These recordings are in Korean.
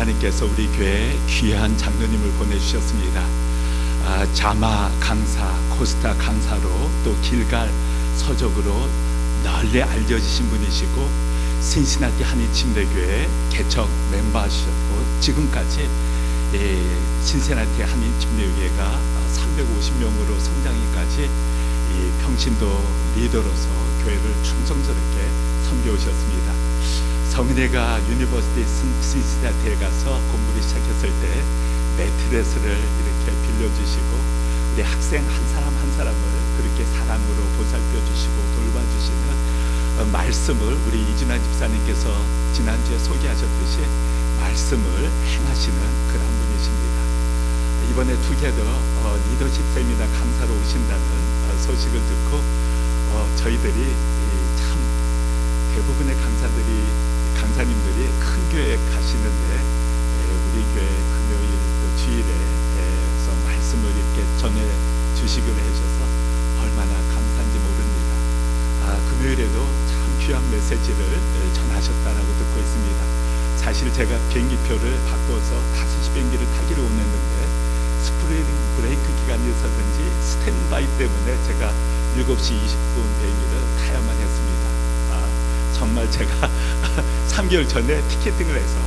하나님께서 우리 교회에 귀한 장로님을 보내주셨습니다. 자마 강사, 코스타 강사로 또 길갈 서적으로 널리 알려지신 분이시고 신시나티 한인침례교회 개척 멤버하셨고 지금까지 신시나티 한인침례교회가 350명으로 성장기까지 평신도 리더로서 교회를 충성스럽게 섬겨오셨습니다. 성은혜가 유니버시티 신시나티에 가서 공부를 시작했을 때 매트레스를 이렇게 빌려주시고 우리 학생 한 사람 한 사람을 그렇게 사랑으로 보살펴주시고 돌봐주시는 말씀을 우리 이진환 집사님께서 지난주에 소개하셨듯이 말씀을 행하시는 그런 분이십니다. 이번에 투게더 리더십 세미나 강사로 오신다는 소식을 듣고 저희들이 참 대부분의 강사님들이 큰 교회에 가시는데 우리 교회 금요일 또 주일에서 말씀을 이렇게 전해 주시기로 해주셔서 얼마나 감사한지 모릅니다. 금요일에도 참 귀한 메시지를 전하셨다라고 듣고 있습니다. 사실 제가 비행기표를 바꿔서 5시 비행기를 타기로 원했는데 스프링 브레이크 기간이 있었는지 스탠바이 때문에 제가 7시 20분 비행기를 타야만 했습니다. 정말 제가 3개월 전에 티켓팅을 해서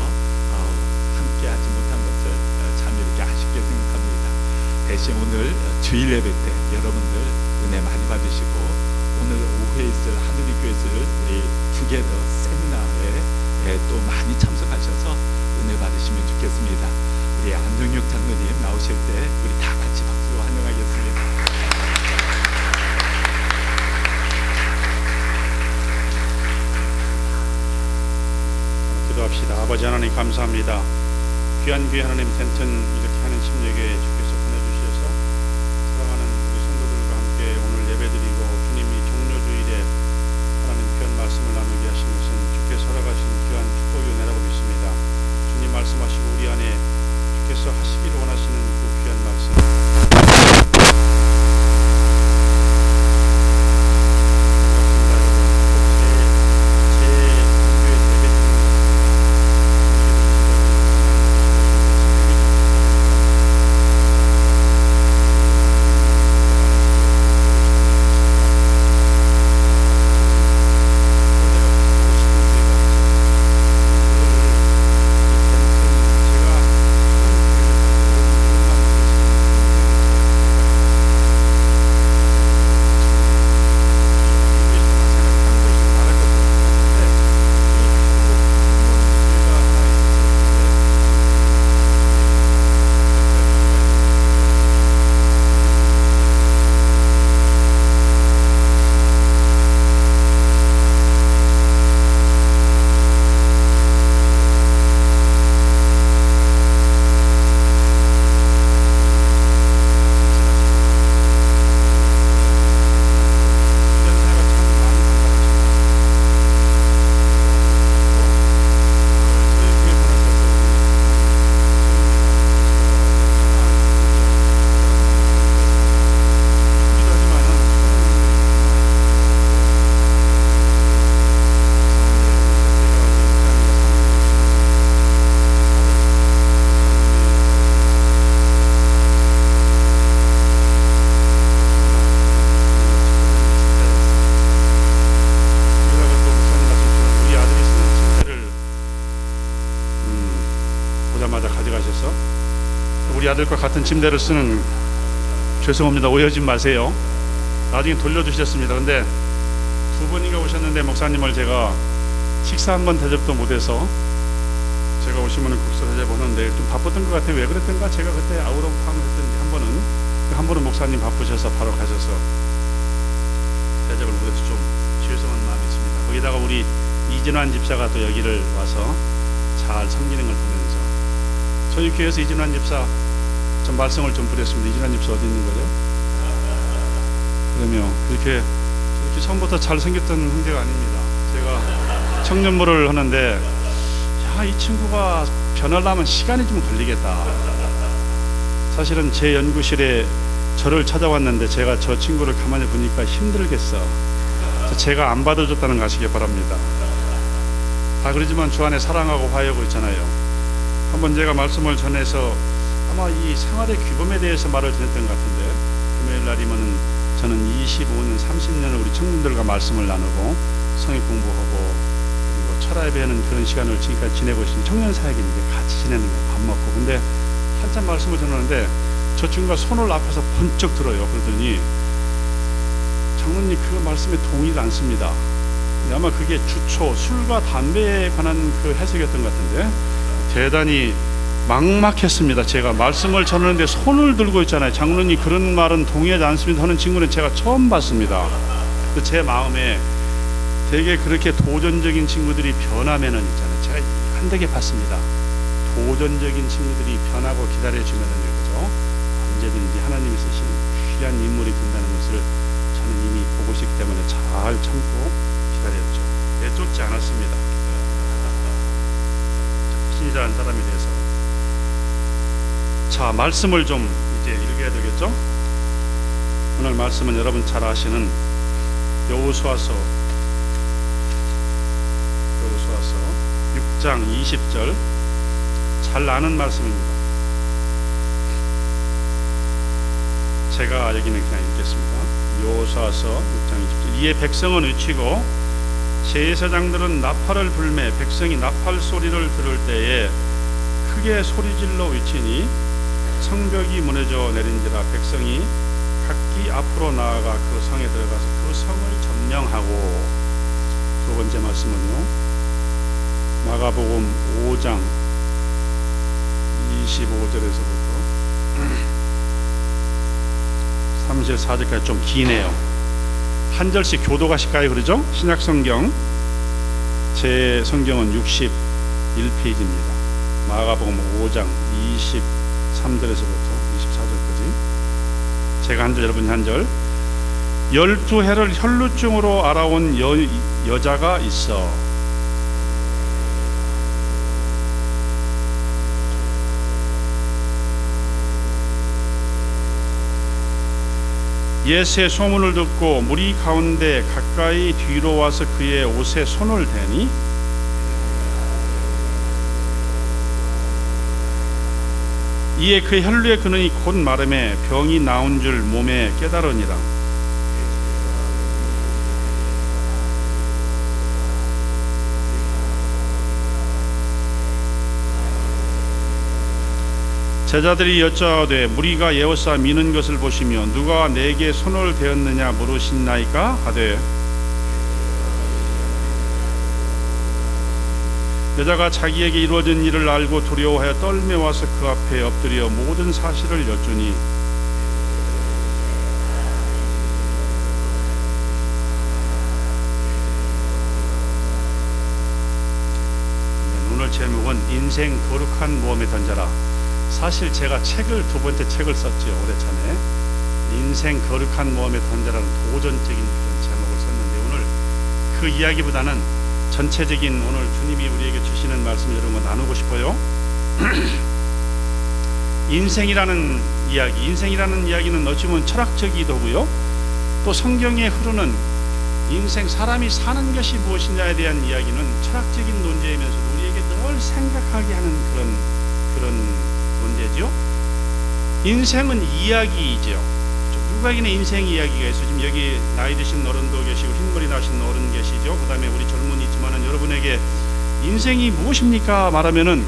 함께 하지 못한 것을 참 이렇게 아쉽게 생각합니다. 대신 오늘 주일 예배 때 여러분들 은혜 많이 받으시고 오늘 오후에 있을 하늘이 교회 있을 우리 투게더 세미나에 또 많이 참석하셔서 은혜 받으시면 좋겠습니다. 우리 안동혁 장로님 나오실 때 우리 다 같이 박수로 환영하겠습니다. 기도합시다. 아버지 하나님 감사합니다. 귀한 교회 하나님 텐튼 이렇게 하는 침례교회 주께서 보내주셔서 사랑하는 우리 성도들과 함께 오늘 예배드리고 주님이 종료주일에 하나님 귀한 말씀을 나누게 하신 것은 주께서 허락하신 귀한 축복이 은혜라고 믿습니다. 주님 말씀하시고 우리 안에 주께서 하시기를 원하시는 그 귀한 말씀 가져가셔서 우리 아들과 같은 침대를 쓰는 죄송합니다. 오해하지 마세요. 나중에 돌려주셨습니다. 근데 두 번인가 오셨는데 목사님을 제가 식사 한 번 대접도 못해서 제가 오시면 국수 대접하는데 좀 바빴던 것 같아요. 왜 그랬던가 제가 그때 아웃 오브 타운을 했던지 한 번은 목사님 바쁘셔서 바로 가셔서 대접을 못해서 좀 죄송한 마음이 있습니다. 거기다가 우리 이진환 집사가 또 여기를 와서 잘 섬기는 걸 보면서 저희 교회에서 이진환 집사 좀 말썽을 좀 부렸습니다. 이진환 집사 어디 있는 거죠? 그러면 그렇게 처음부터 잘생겼던 형제가 아닙니다. 제가 청년부를 하는데 야, 이 친구가 변하려면 시간이 좀 걸리겠다. 사실은 제 연구실에 저를 찾아왔는데 제가 저 친구를 가만히 보니까 힘들겠어. 제가 안 받아줬다는 거 아시기 바랍니다. 다 그러지만 주 안에 사랑하고 화해하고 있잖아요. 한번 제가 말씀을 전해서 아마 이 생활의 규범에 대해서 말을 드렸던 것 같은데, 금요일 날이면은 저는 25년, 30년을 우리 청년들과 말씀을 나누고 성역 공부하고 그리고 철학에 배우는 그런 시간을 지금까지 지내고 있으니 청년 사역인데 같이 지내는 거예요. 밥 먹고. 근데 한참 말씀을 전하는데 저 친구가 손을 앞에서 번쩍 들어요. 그러더니 장로님 그 말씀에 동의를 않습니다. 아마 그게 주초, 술과 담배에 관한 그 해석이었던 것 같은데 대단히 막막했습니다. 제가 말씀을 전하는데 손을 들고 있잖아요. 장로님 그런 말은 동의하지 않습니다 하는 친구는 제가 처음 봤습니다. 제 마음에 되게 그렇게 도전적인 친구들이 변하면은 있잖아요. 제가 한되게 봤습니다. 도전적인 친구들이 변하고 기다려주면은요, 그죠? 언제든지 하나님이 쓰시는 귀한 인물이 된다는 것을 저는 이미 보고 있기 때문에 잘 참고 기다렸죠. 내쫓지 않았습니다. 신이라는 사람에 대해서. 자, 말씀을 좀 이제 읽어야 되겠죠? 오늘 말씀은 여러분 잘 아시는 여호수아서 6장 20절, 잘 아는 말씀입니다. 제가 여기는 그냥 읽겠습니다. 여호수아서 6장 20절. 이에 백성은 외치고 제사장들은 나팔을 불매 백성이 나팔 소리를 들을 때에 크게 소리질러 외치니 성벽이 무너져 내린지라 백성이 각기 앞으로 나아가 그 성에 들어가서 그 성을 점령하고. 두 번째 말씀은요, 마가복음 5장 25절에서부터 34절까지 좀 기네요. 한 절씩 교도가실까요? 그러죠? 신약성경 제 성경은 61페이지입니다. 마가복음 5장 23절에서부터 24절까지 제가 한 절, 여러분이 한 절. 12해를 혈루증으로 알아온 여자가 있어 예수의 소문을 듣고 무리 가운데 가까이 뒤로 와서 그의 옷에 손을 대니 이에 그 혈루의 근원이 곧 마름에 병이 나온 줄 몸에 깨달으니라. 제자들이 여짜오되 무리가 에워싸 미는 것을 보시며 누가 내게 손을 대었느냐 물으신나이까 하되 여자가 자기에게 이루어진 일을 알고 두려워하여 떨며 와서 그 앞에 엎드려 모든 사실을 여쭈니 오늘 제목은 인생 거룩한 모험에 던져라. 사실 제가 두 번째 책을 썼죠. 오래 전에 인생 거룩한 모험에 던져라는 도전적인 그런 제목을 썼는데 오늘 그 이야기보다는 전체적인 오늘 주님이 우리에게 주시는 말씀을 여러분과 나누고 싶어요. 인생이라는 이야기는 어찌 보면 철학적이기도 하고요, 또 성경에 흐르는 인생, 사람이 사는 것이 무엇이냐에 대한 이야기는 철학적인 논제이면서도 우리에게 늘 생각하게 하는 그런 문제죠. 인생은 이야기이죠. 누구에게는 인생 이야기가 있어. 지금 여기 나이 드신 어른도 계시고 흰머리 나신 어른 계시죠. 그 다음에 우리 젊은이 있지만은 여러분에게 인생이 무엇입니까 말하면은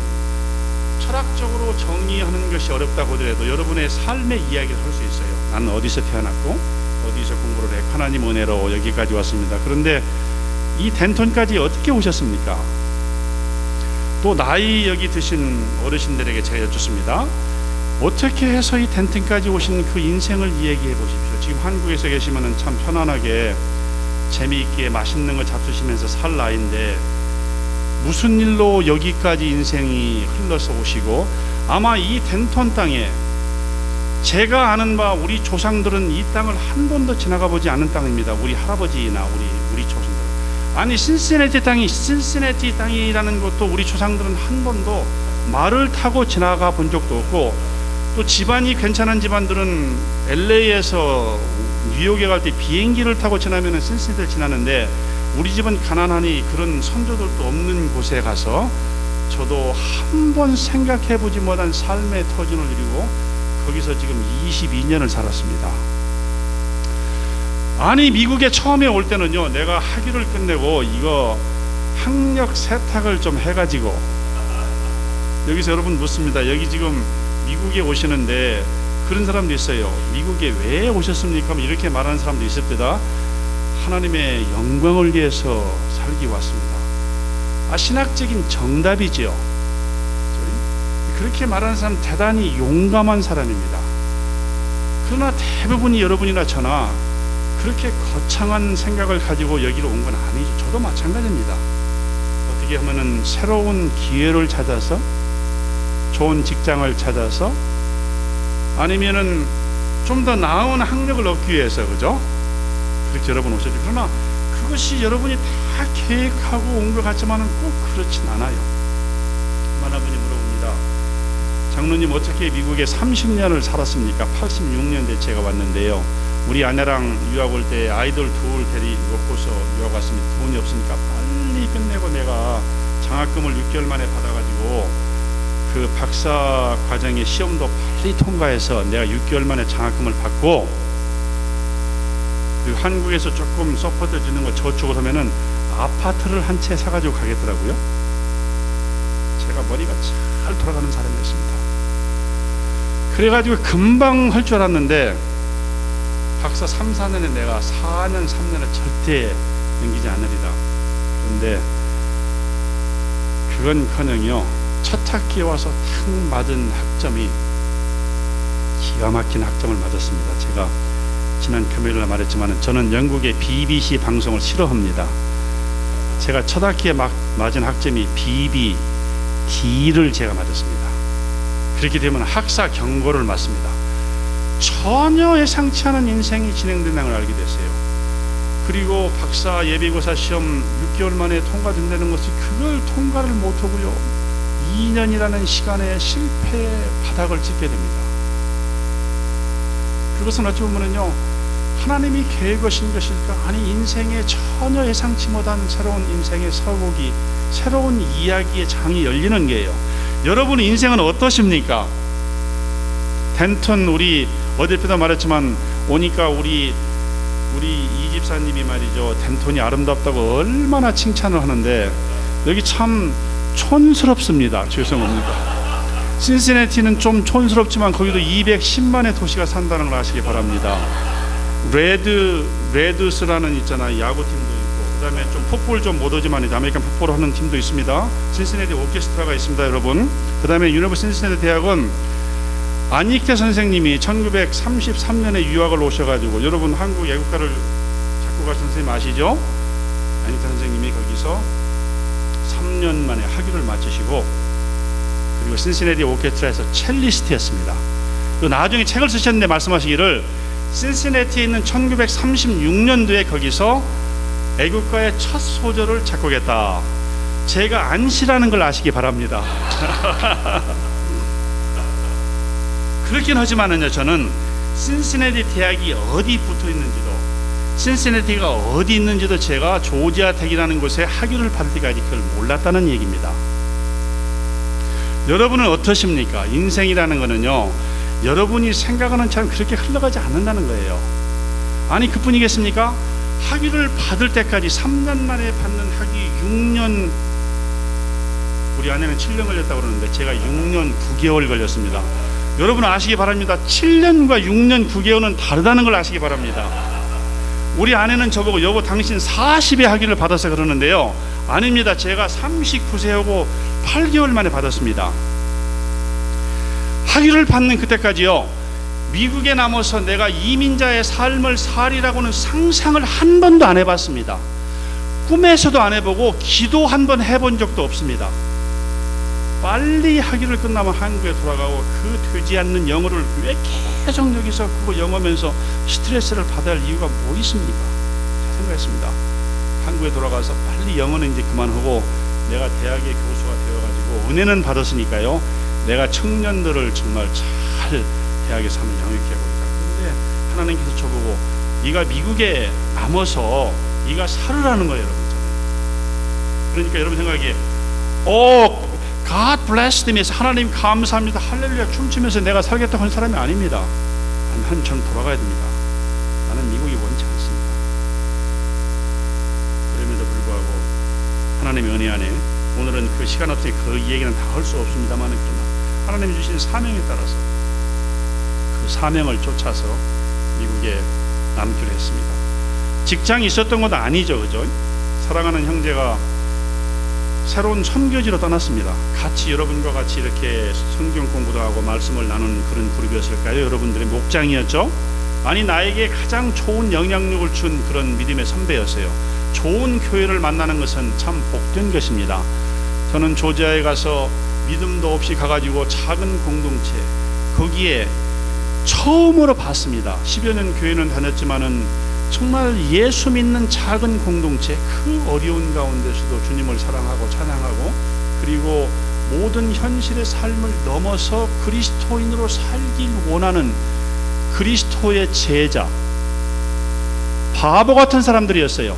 철학적으로 정의하는 것이 어렵다고 하더라도 여러분의 삶의 이야기를 할 수 있어요. 나는 어디서 태어났고 어디서 공부를 했고 하나님 은혜로 여기까지 왔습니다. 그런데 이 덴톤까지 어떻게 오셨습니까? 또 나이 여기 드신 어르신들에게 제가 여쭙습니다. 어떻게 해서 이 덴튼까지 오신 그 인생을 얘기해 보십시오. 지금 한국에서 계시면 참 편안하게 재미있게 맛있는 거 잡수시면서 살 나이인데 무슨 일로 여기까지 인생이 흘러서 오시고, 아마 이 덴톤 땅에 제가 아는 바 우리 조상들은 이 땅을 한 번도 지나가 보지 않은 땅입니다. 우리 할아버지나 우리 조상들. 아니 신시내티 땅이라는 것도 우리 조상들은 한 번도 말을 타고 지나가 본 적도 없고, 또 집안이 괜찮은 집안들은 LA에서 뉴욕에 갈 때 비행기를 타고 지나면 신시내티를 지나는데 우리 집은 가난하니 그런 선조들도 없는 곳에 가서 저도 한 번 생각해보지 못한 삶의 터전을 이루고 거기서 지금 22년을 살았습니다. 아니 미국에 처음에 올 때는요, 내가 학위를 끝내고 이거 학력 세탁을 좀 해가지고, 여기서 여러분 묻습니다. 여기 지금 미국에 오시는데 그런 사람도 있어요. 미국에 왜 오셨습니까? 이렇게 말하는 사람도 있을 때다. 하나님의 영광을 위해서 살기 왔습니다. 신학적인 정답이지요. 그렇게 말하는 사람 대단히 용감한 사람입니다. 그러나 대부분이 여러분이나 저나 그렇게 거창한 생각을 가지고 여기로 온 건 아니죠. 저도 마찬가지입니다. 어떻게 하면은 새로운 기회를 찾아서, 좋은 직장을 찾아서, 아니면은 좀 더 나은 학력을 얻기 위해서, 그죠? 그렇게 여러분 오셨죠. 그러나 그것이 여러분이 다 계획하고 온 것 같지만은 꼭 그렇진 않아요. 하나님이 물어봅니다. 장로님 어떻게 미국에 30년을 살았습니까? 86년대 제가 왔는데요. 우리 아내랑 유학 올 때 아이들 둘 데리고서 유학 왔습니다. 돈이 없으니까 빨리 끝내고 내가 장학금을 6개월 만에 받아가지고 그 박사 과정의 시험도 빨리 통과해서 내가 6개월 만에 장학금을 받고, 그리고 한국에서 조금 서포트 주는 거 저축을 하면은 아파트를 한 채 사가지고 가겠더라고요. 제가 머리가 잘 돌아가는 사람이었습니다. 그래가지고 금방 할 줄 알았는데 박사 3, 4년에 내가 4년, 3년을 절대 넘기지 않으리다. 그런데 그건커녕요, 첫 학기에 와서 탁 맞은 학점이 기가 막힌 학점을 맞았습니다. 제가 지난 금요일날 말했지만 저는 영국의 BBC 방송을 싫어합니다. 제가 첫 학기에 맞은 학점이 D를 제가 맞았습니다. 그렇게 되면 학사 경고를 맞습니다. 전혀 예상치 않은 인생이 진행된다는 걸 알게 됐어요. 그리고 박사 예비고사 시험 6개월 만에 통과된다는 것이, 그걸 통과를 못하고요 2년이라는 시간에 실패 바닥을 찍게 됩니다. 그것은 어찌 보면은요, 하나님이 계획하신 것일까? 아니 인생에 전혀 예상치 못한 새로운 인생의 서곡이, 새로운 이야기의 장이 열리는 게예요. 여러분의 인생은 어떠십니까? 덴턴, 우리 어딜 때도 말했지만 오니까 우리 이 집사님이 말이죠, 덴톤이 아름답다고 얼마나 칭찬을 하는데 여기 참 촌스럽습니다. 죄송합니다. 신시내티는 좀 촌스럽지만 거기도 210만의 도시가 산다는 걸 아시기 바랍니다. 레드스라는 있잖아요, 야구팀도 있고, 그 다음에 좀 풋볼 좀 못하지만 이제 아메리칸 풋볼을 하는 팀도 있습니다. 신시내티 오케스트라가 있습니다, 여러분. 그 다음에 유니버시티 신시내티 대학은 안익태 선생님이 1933년에 유학을 오셔가지고, 여러분 한국 애국가를 작곡하신 선생님 아시죠? 안익태 선생님이 거기서 3년 만에 학위를 마치시고, 그리고 신시내티 오케스트라에서 첼리스트였습니다. 나중에 책을 쓰셨는데 말씀하시기를, 신시내티에 있는 1936년도에 거기서 애국가의 첫 소절을 작곡했다. 제가 안시라는 걸 아시기 바랍니다. 그렇긴 하지만은요, 저는 신시내티 대학이 어디 붙어 있는지도, 신시내티가 어디 있는지도 제가 조지아 텍이라는 곳에 학위를 받을 때까지 그걸 몰랐다는 얘기입니다. 여러분은 어떠십니까? 인생이라는 거는요, 여러분이 생각하는 처럼 그렇게 흘러가지 않는다는 거예요. 아니 그뿐이겠습니까? 학위를 받을 때까지 3년 만에 받는 학위 6년, 우리 아내는 7년 걸렸다고 그러는데 제가 6년 9개월 걸렸습니다. 여러분 아시기 바랍니다. 7년과 6년 9개월은 다르다는 걸 아시기 바랍니다. 우리 아내는 저보고 여보 당신 40의 학위를 받아서 그러는데요, 아닙니다. 제가 39세하고 8개월 만에 받았습니다. 학위를 받는 그때까지요, 미국에 남아서 내가 이민자의 삶을 살이라고는 상상을 한 번도 안 해봤습니다. 꿈에서도 안 해보고 기도 한 번 해본 적도 없습니다. 빨리 학위를 끝나면 한국에 돌아가고 그 되지 않는 영어를 왜 계속 여기서 그거 영어면서 스트레스를 받아야 할 이유가 뭐 있습니까? 생각했습니다. 한국에 돌아가서 빨리 영어는 이제 그만하고 내가 대학의 교수가 되어가지고 은혜는 받았으니까요, 내가 청년들을 정말 잘 대학에서 한번 영역해보리라. 그런데 하나님께서 저보고 네가 미국에 남아서 네가 살으라는 거예요, 여러분. 그러니까 여러분 생각에 God bless them에서 하나님 감사합니다 할렐루야 춤추면서 내가 살겠다고 하는 사람이 아닙니다. 아니, 저는 돌아가야 됩니다. 나는 미국이 원치 않습니다. 그럼에도 불구하고 하나님의 은혜 안에 오늘은 그 시간 없이 그 얘기는 다 할 수 없습니다만, 그러나 하나님이 주신 사명에 따라서 그 사명을 쫓아서 미국에 남기로 했습니다. 직장이 있었던 건 아니죠, 그죠? 사랑하는 형제가 새로운 선교지로 떠났습니다. 같이 여러분과 같이 이렇게 성경 공부도 하고 말씀을 나누는 그런 그룹이었을까요? 여러분들의 목장이었죠? 아니, 나에게 가장 좋은 영향력을 준 그런 믿음의 선배였어요. 좋은 교회를 만나는 것은 참 복된 것입니다. 저는 조지아에 가서 믿음도 없이 가가지고 작은 공동체, 거기에 처음으로 봤습니다. 10여 년 교회는 다녔지만은 정말 예수 믿는 작은 공동체, 그 어려운 가운데서도 주님을 사랑하고 찬양하고, 그리고 모든 현실의 삶을 넘어서 그리스도인으로 살길 원하는 그리스도의 제자, 바보 같은 사람들이었어요.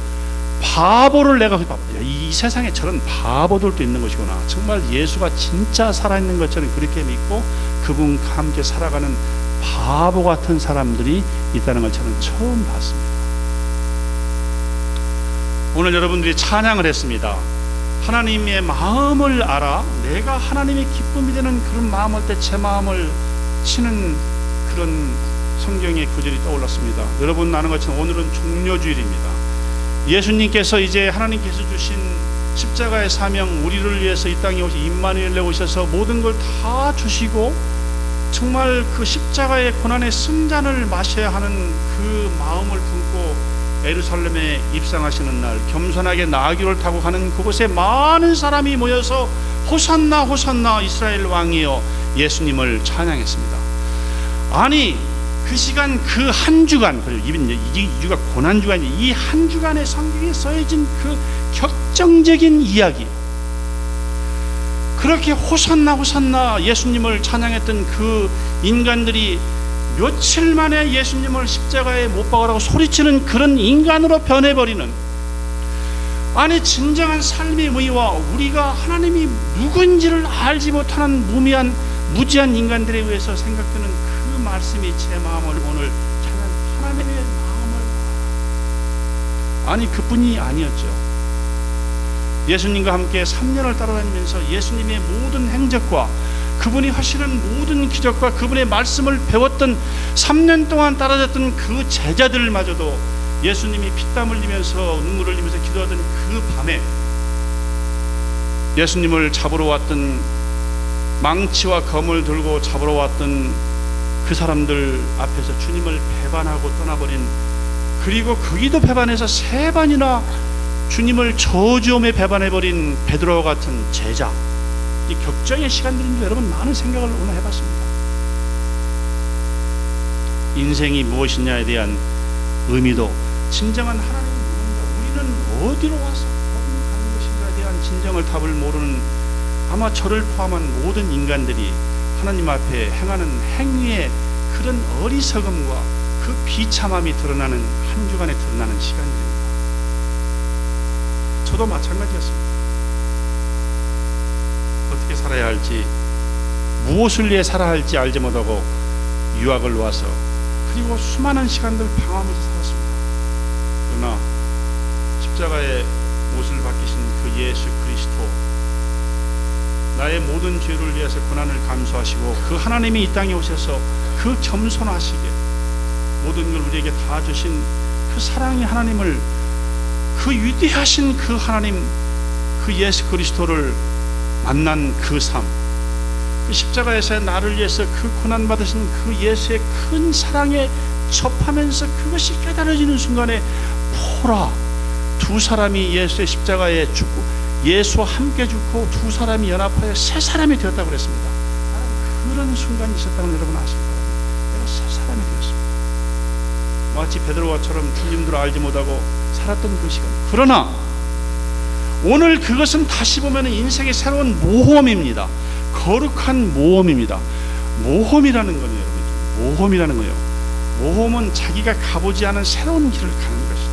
바보를 내가, 이 세상에 저런 바보들도 있는 것이구나, 정말 예수가 진짜 살아있는 것처럼 그렇게 믿고 그분과 함께 살아가는 바보 같은 사람들이 있다는 걸 저는 처음 봤습니다. 오늘 여러분들이 찬양을 했습니다. 하나님의 마음을 알아 내가 하나님의 기쁨이 되는 그런 마음을 때 제 마음을 치는 그런 성경의 구절이 떠올랐습니다. 여러분 아는 것처럼 오늘은 종료주일입니다. 예수님께서 이제 하나님께서 주신 십자가의 사명, 우리를 위해서 이 땅에 오시 임마누엘에 오셔서 모든 걸 다 주시고 정말 그 십자가의 고난의 승잔을 마셔야 하는 그 마음을 품고 예루살렘에 입성하시는 날, 겸손하게 나귀를 타고 가는 그곳에 많은 사람이 모여서 호산나 호산나 이스라엘 왕이여 예수님을 찬양했습니다. 아니, 그 시간 그 한 주간, 이 주가 고난 주간이, 이 한 주간의 성경에 써진 그 격정적인 이야기, 그렇게 호산나 호산나 예수님을 찬양했던 그 인간들이 며칠 만에 예수님을 십자가에 못 박으라고 소리치는 그런 인간으로 변해버리는, 아니 진정한 삶의 의와 우리가 하나님이 누군지를 알지 못하는 무지한 인간들에 의해서 생각되는 그 말씀이 제 마음을 오늘 찬양, 하나님의 마음을, 아니 그뿐이 아니었죠. 예수님과 함께 3년을 따라다니면서 예수님의 모든 행적과 그분이 하시는 모든 기적과 그분의 말씀을 배웠던 3년 동안 따라졌던 그 제자들마저도 예수님이 피땀 흘리면서 눈물을 흘리면서 기도하던 그 밤에 예수님을 잡으러 왔던, 망치와 검을 들고 잡으러 왔던 그 사람들 앞에서 주님을 배반하고 떠나버린, 그리고 거기도 배반해서 3번이나 주님을 저주음에 배반해버린 베드로 같은 제자, 이 격정의 시간들인데 여러분 많은 생각을 오늘 해봤습니다. 인생이 무엇이냐에 대한 의미도, 진정한 하나님은 누군가, 우리는 어디로 와서 어디로 가는 것인가에 대한 진정을 답을 모르는, 아마 저를 포함한 모든 인간들이 하나님 앞에 행하는 행위의 그런 어리석음과 그 비참함이 드러나는 한 주간에 드러나는 시간들입니다. 저도 마찬가지였습니다. 어떻게 살아야 할지, 무엇을 위해 살아야 할지 알지 못하고 유학을 와서, 그리고 수많은 시간들 방황하면서 살았습니다. 그러나 십자가의 못을 박히신 그 예수 그리스도, 나의 모든 죄를 위해서 고난을 감수하시고 그 하나님이 이 땅에 오셔서 그 겸손하시게 모든 걸 우리에게 다 주신 그 사랑의 하나님을, 그 위대하신 그 하나님, 그 예수 그리스도를 만난 그 삶, 그 십자가에서 나를 위해서 그 고난 받으신 그 예수의 큰 사랑에 접하면서 그것이 깨달아지는 순간에 보라, 두 사람이 예수의 십자가에 죽고 예수와 함께 죽고 두 사람이 연합하여 새 사람이 되었다고 그랬습니다. 그런 순간이 있었다는 여러분 아십니까? 내가 새 사람이 되었습니다. 마치 베드로와처럼 주님들을 알지 못하고 살았던 그 시간. 그러나 오늘 그것은 다시 보면 인생의 새로운 모험입니다. 거룩한 모험입니다. 모험이라는 거는 여러분, 모험이라는 거예요. 모험은 자기가 가보지 않은 새로운 길을 가는 것이죠.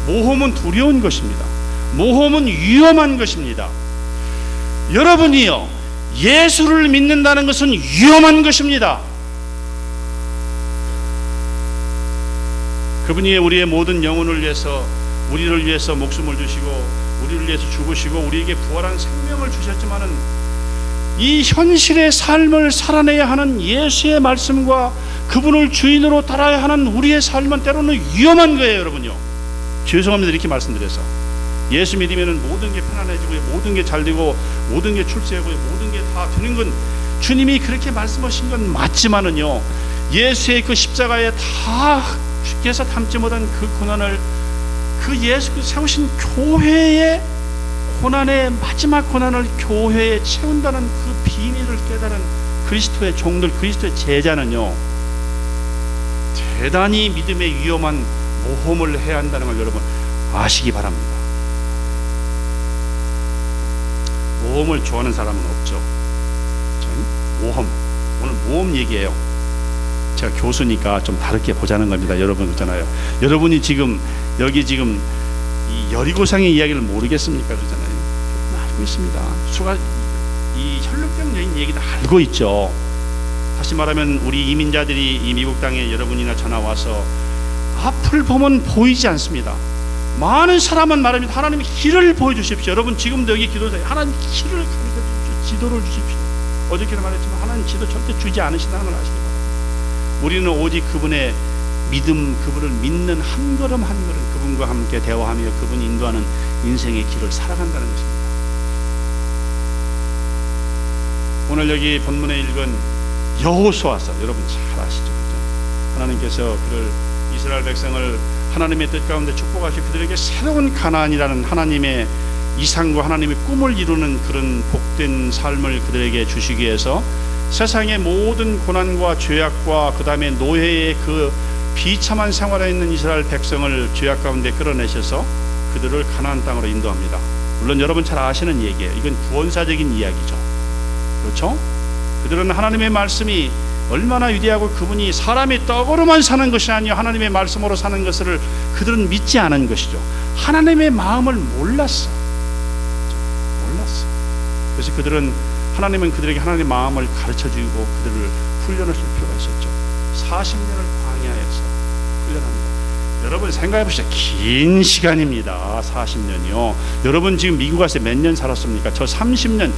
모험은 두려운 것입니다. 모험은 위험한 것입니다. 여러분이요, 예수를 믿는다는 것은 위험한 것입니다. 그분이 우리의 모든 영혼을 위해서, 우리를 위해서 목숨을 주시고 우리를 위해서 죽으시고 우리에게 부활한 생명을 주셨지만은 이 현실의 삶을 살아내야 하는 예수의 말씀과 그분을 주인으로 따라야 하는 우리의 삶은 때로는 위험한 거예요. 여러분요, 죄송합니다 이렇게 말씀드려서. 예수 믿으면 모든 게 편안해지고 모든 게 잘 되고 모든 게 출세하고 모든 게 다 되는 건 주님이 그렇게 말씀하신 건 맞지만은요, 예수의 그 십자가에 다 주께서 담지 못한 그 고난을, 그 예수 세우신 교회의 고난의 마지막 고난을 교회에 채운다는 그 비밀을 깨달은 그리스도의 종들, 그리스도의 제자는요, 대단히 믿음의 위험한 모험을 해야 한다는 걸 여러분 아시기 바랍니다. 모험을 좋아하는 사람은 없죠. 모험, 오늘 모험 얘기예요. 제가 교수니까 좀 다르게 보자는 겁니다. 여러분 그렇잖아요. 여러분이 지금 여기 지금 이 여리고상의 이야기를 모르겠습니까? 그렇잖아요. 알고 있습니다. 수가 이 혈육적 여인 얘기도 알고 있죠. 다시 말하면 우리 이민자들이 이 미국 땅에 여러분이나 저나 와서 앞을 보면 보이지 않습니다. 많은 사람은 말합니다. 하나님의 길을 보여주십시오. 여러분 지금도 여기 기도하세요. 하나님 길을 가르쳐 주십시오. 지도를 주십시오. 어저께도 말했지만 하나님 지도 절대 주지 않으신다는 걸 아시기 바랍니다. 우리는 오직 그분의 믿음, 그분을 믿는 한 걸음 한 걸음 그분과 함께 대화하며 그분이 인도하는 인생의 길을 살아간다는 것입니다. 오늘 여기 본문에 읽은 여호수아서 여러분 잘 아시죠? 그렇죠? 하나님께서 그를 이스라엘 백성을 하나님의 뜻 가운데 축복하시고 그들에게 새로운 가나안이라는 하나님의 이상과 하나님의 꿈을 이루는 그런 복된 삶을 그들에게 주시기 위해서 세상의 모든 고난과 죄악과 그 다음에 노예의 그 비참한 생활에 있는 이스라엘 백성을 죄악 가운데 끌어내셔서 그들을 가나안 땅으로 인도합니다. 물론 여러분 잘 아시는 얘기예요. 이건 구원사적인 이야기죠. 그렇죠? 그들은 하나님의 말씀이 얼마나 위대하고 그분이 사람이 떡으로만 사는 것이 아니요 하나님의 말씀으로 사는 것을 그들은 믿지 않은 것이죠. 하나님의 마음을 몰랐어. 그래서 그들은 하나님은 그들에게 하나님의 마음을 가르쳐주고 그들을 훈련하실 필요가 있었죠. 40년을 광야에서 훈련합니다. 여러분 생각해 보시죠. 긴 시간입니다. 40년이요. 여러분 지금 미국 가서 몇 년 살았습니까? 저 30년.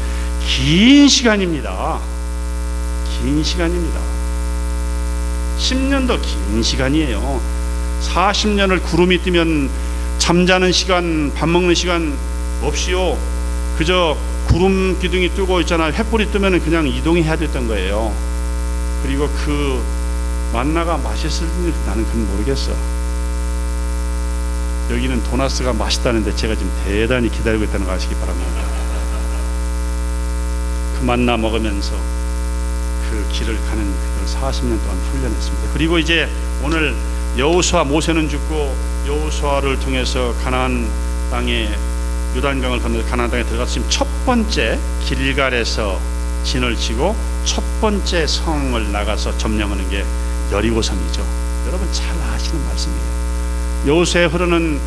긴 시간입니다. 긴 시간입니다. 10년도 긴 시간이에요. 40년을 구름이 뜨면 잠자는 시간, 밥 먹는 시간 없이요. 그저 구름 기둥이 뜨고 있잖아요. 횃불이 뜨면 그냥 이동해야 됐던 거예요. 그리고 그 만나가 맛있을지 나는 그건 모르겠어. 여기는 도나스가 맛있다는데 제가 지금 대단히 기다리고 있다는 거 아시기 바랍니다. 그 만나 먹으면서 그 길을 가는 그걸 40년 동안 훈련했습니다. 그리고 이제 오늘 여호수아, 모세는 죽고 여호수아를 통해서 가나안 땅에 요단강을 건너 가나안 땅에 들어갔으면 첫 번째 길갈에서 진을 치고 첫 번째 성을 나가서 점령하는 게 여리고성이죠. 여러분 잘 아시는 말씀이에요. 여호수아에 흐르는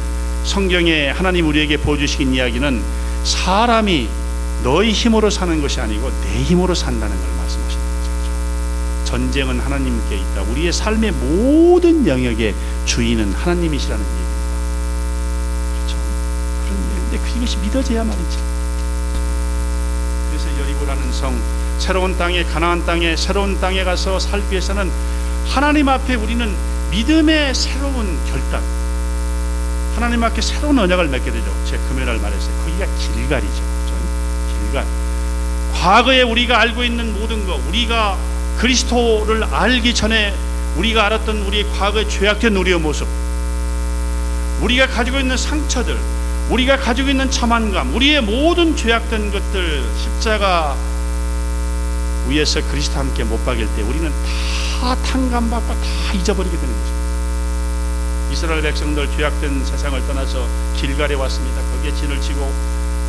성경에 하나님 우리에게 보여주신 이야기는 사람이 너희 힘으로 사는 것이 아니고 내 힘으로 산다는 걸 말씀하시는 거죠. 전쟁은 하나님께 있다. 우리의 삶의 모든 영역의 주인은 하나님이시라는 얘기입니다. 그렇죠? 그런 얘기인데 그것이 믿어져야 말이죠. 그래서 여리고라는 성, 새로운 땅에, 가나안 땅에, 새로운 땅에 가서 살기 위해서는 하나님 앞에 우리는 믿음의 새로운 결단, 하나님 앞에 새로운 언약을 맺게 되죠. 제가 금요일날 말했어요. 거기가 길갈이죠. 그렇죠? 길갈. 과거에 우리가 알고 있는 모든 것, 우리가 그리스도를 알기 전에 우리가 알았던 우리의 과거의 죄악된 우리의 모습, 우리가 가지고 있는 상처들, 우리가 가지고 있는 자만감, 우리의 모든 죄악된 것들 십자가 위에서 그리스도와 함께 못 박일 때 우리는 다 탕감받고 다 잊어버리게 되는 것입니다. 이스라엘 백성들 죄악된 세상을 떠나서 길갈에 왔습니다. 거기에 진을 치고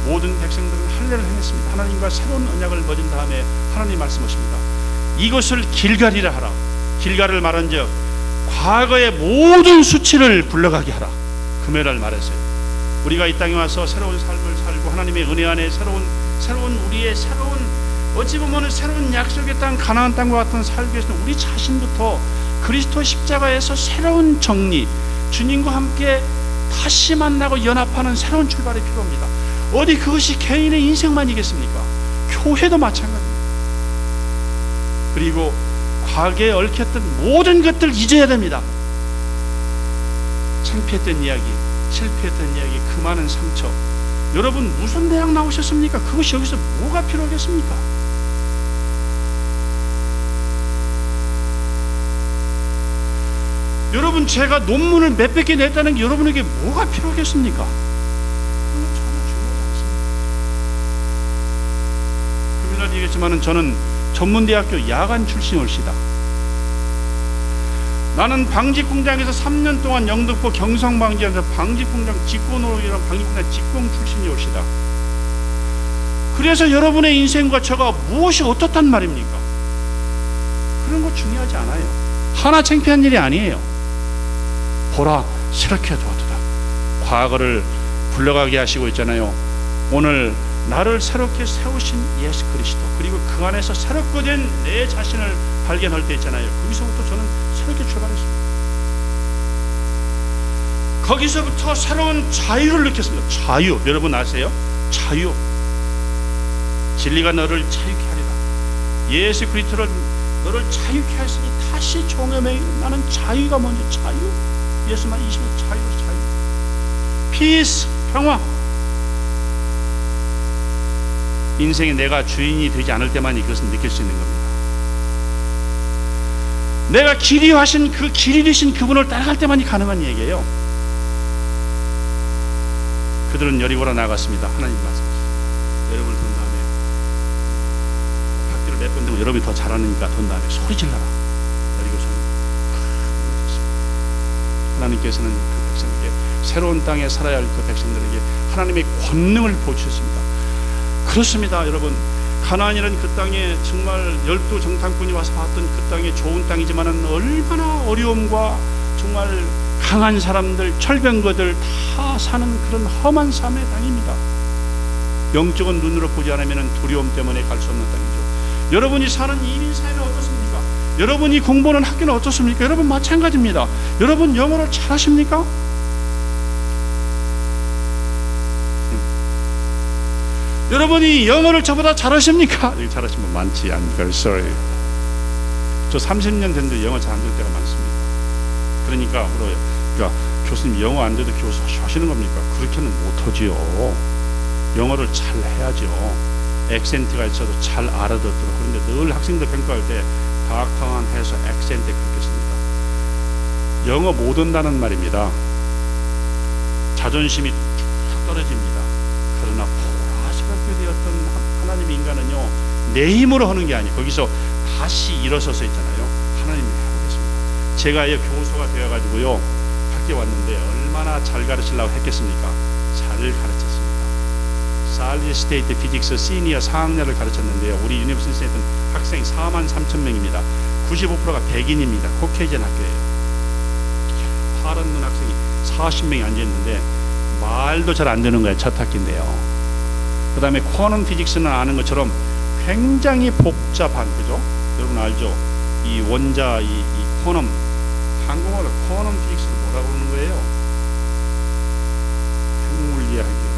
모든 백성들은 할례를 행했습니다. 하나님과 새로운 언약을 맺은 다음에 하나님 말씀하십니다. 이것을 길갈이라 하라. 길갈을 말한즉 과거의 모든 수치를 굴러가게 하라. 금요일날 말했어요. 우리가 이 땅에 와서 새로운 삶을 살고 하나님의 은혜 안에 새로운 우리의 새로운, 어찌 보면 새로운 약속의 땅 가나안 땅과 같은 살기 위해서는 우리 자신부터 그리스도 십자가에서 새로운 정리, 주님과 함께 다시 만나고 연합하는 새로운 출발이 필요합니다. 어디 그것이 개인의 인생만이겠습니까? 교회도 마찬가지입니다. 그리고 과거에 얽혔던 모든 것들 잊어야 됩니다. 창피했던 이야기, 실패했던 이야기, 그 많은 상처. 여러분 무슨 대학 나오셨습니까? 그것이 여기서 뭐가 필요하겠습니까? 여러분 제가 논문을 몇백 개 냈다는 게 여러분에게 뭐가 필요하겠습니까? 그건 전혀 중요하지 않습니다. 금요일 얘기했지만 저는 전문대학교 야간 출신올시다. 나는 방직공장에서 3년 동안 영등포 경성방지에서 방직공장 직권으로이란 방직공장 직공 출신이 올시다. 그래서 여러분의 인생과 저가 무엇이 어떻단 말입니까? 그런 거 중요하지 않아요. 하나 창피한 일이 아니에요. 보라 새롭게 도와주다. 과거를 불러가게 하시고 있잖아요. 오늘 나를 새롭게 세우신 예수 그리스도, 그리고 그 안에서 새롭게 된 내 자신을 발견할 때 있잖아요. 거기서부터 저는 새롭게 출발했습니다. 거기서부터 새로운 자유를 느꼈습니다. 자유, 여러분 아세요? 자유. 진리가 너를 자유케 하리라. 예수 그리스도를 너를 자유케 하시니 다시 종험해. 나는 자유가 먼저. 자유. 예수만 20년 자유. 피스, 평화. 인생에 내가 주인이 되지 않을 때만 이것을 느낄 수 있는 겁니다. 내가 길이 하신 그 길이 되신 그분을 따라갈 때만이 가능한 얘기예요. 그들은 여리고로 나갔습니다. 하나님 말씀하셨습니다. 여러분을 돈 다음에 학교를 몇 번 되면 여러분이 더 잘하니까 돈 다음에 소리 질러라. 여리고서는 하나님께서는 그 백성에게, 새로운 땅에 살아야 할 그 백성들에게 하나님의 권능을 보여주셨습니다. 그렇습니다, 여러분. 가나안이라는 그 땅에 정말 12 정탐꾼이 와서 봤던 그 땅이 좋은 땅이지만은 얼마나 어려움과 정말 강한 사람들, 철병거들 다 사는 그런 험한 삶의 땅입니다. 영적인 눈으로 보지 않으면 두려움 때문에 갈 수 없는 땅이죠. 여러분이 사는 이민 사회는 어떻습니까? 여러분이 공부하는 학교는 어떻습니까? 여러분 마찬가지입니다. 여러분 영어를 잘하십니까? 여러분이 영어를 저보다 잘하십니까? 잘하시는 분 많지 않을까요? Sorry. 저 30년 됐는데 영어 잘 안 될 때가 많습니다. 그러니까 물어요. 그러니까 교수님 영어 안 돼도 교수 하시는 겁니까? 그렇게는 못하지요. 영어를 잘 해야죠. 액센트가 있어도 잘 알아듣도록. 그런데 늘 학생들 평가할 때 다학탕한 해서 액센트 그렇게 씁니다. 영어 못 한다는 말입니다. 자존심이 쭉 떨어집니다. 그러나 새롭게 되었던 하나님의 인간은요, 내 힘으로 하는 게 아니에요. 거기서 다시 일어서서 있잖아요. 하나님이 해보겠습니다. 제가 교수가 되어가지고요 학교에 왔는데 얼마나 잘 가르치려고 했겠습니까? 잘 가르쳤습니다. 살리 스테이트 피직스 시니어 4학년을 가르쳤는데요, 우리 유니버시티에 있던 학생이 43,000명입니다. 95%가 백인입니다. 코케이전 학교예요. 파란 눈 학생이 40명이 앉아있는데 말도 잘 안 되는 거예요. 첫 학기인데요. 그 다음에 쿼넌 피직스는 아는 것처럼 굉장히 복잡한, 그죠? 여러분 알죠? 이 원자, 이 쿼넌, 한국어로 쿼넌 피직스를 뭐라고 그러는 거예요? 핵물리학이에요.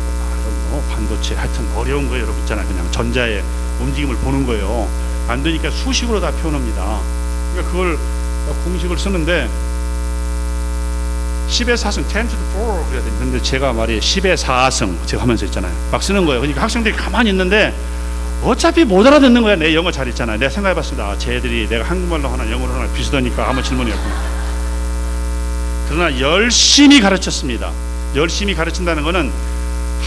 반도체, 하여튼 어려운 거예요. 여러분 있잖아요. 그냥 전자의 움직임을 보는 거예요. 안 되니까 수식으로 다 표현합니다. 그러니까 그걸 공식을 쓰는데 10의 4승, 10 to the 4 그래야 되는데, 근데 제가 말이에요 10의 4승 제가 하면서 있잖아요. 막 쓰는 거예요. 그러니까 학생들이 가만히 있는데 어차피 못 알아듣는 거야. 내 영어 잘 있잖아요. 내가 생각해봤습니다. 쟤들이 내가 한국말로 하나 영어로 하나 비슷하니까 아무 질문이 없고. 그러나 열심히 가르쳤습니다. 열심히 가르친다는 거는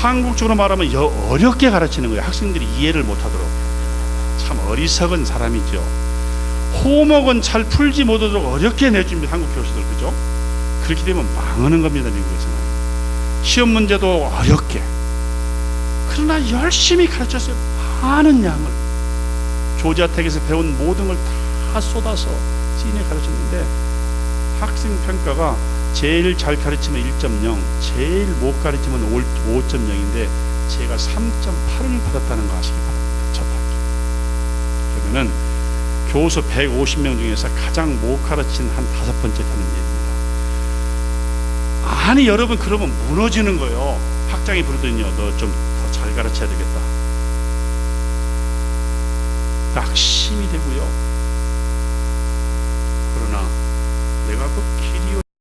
한국적으로 말하면 어렵게 가르치는 거예요. 학생들이 이해를 못하도록. 참 어리석은 사람이죠. 호목은 잘 풀지 못하도록 어렵게 내줍니다. 한국 교수들, 그죠? 그렇게 되면 망하는 겁니다. 미국에서는 시험 문제도 어렵게. 그러나 열심히 가르쳤어요. 많은 양을. 조지아텍에서 배운 모든 걸 다 쏟아서 시인에 가르쳤는데 학생 평가가 제일 잘 가르치면 1.0, 제일 못 가르치면 5.0인데 제가 3.8을 받았다는 거 아시기 바랍니다. 그러면은 교수 150명 중에서 가장 못 가르친 한 5번째 되는 일입니다. 아니 여러분, 그러면 무너지는 거예요. 학장이 부르더니요, 너 좀 더 잘 가르쳐야 되겠다. 낙심이 되고요,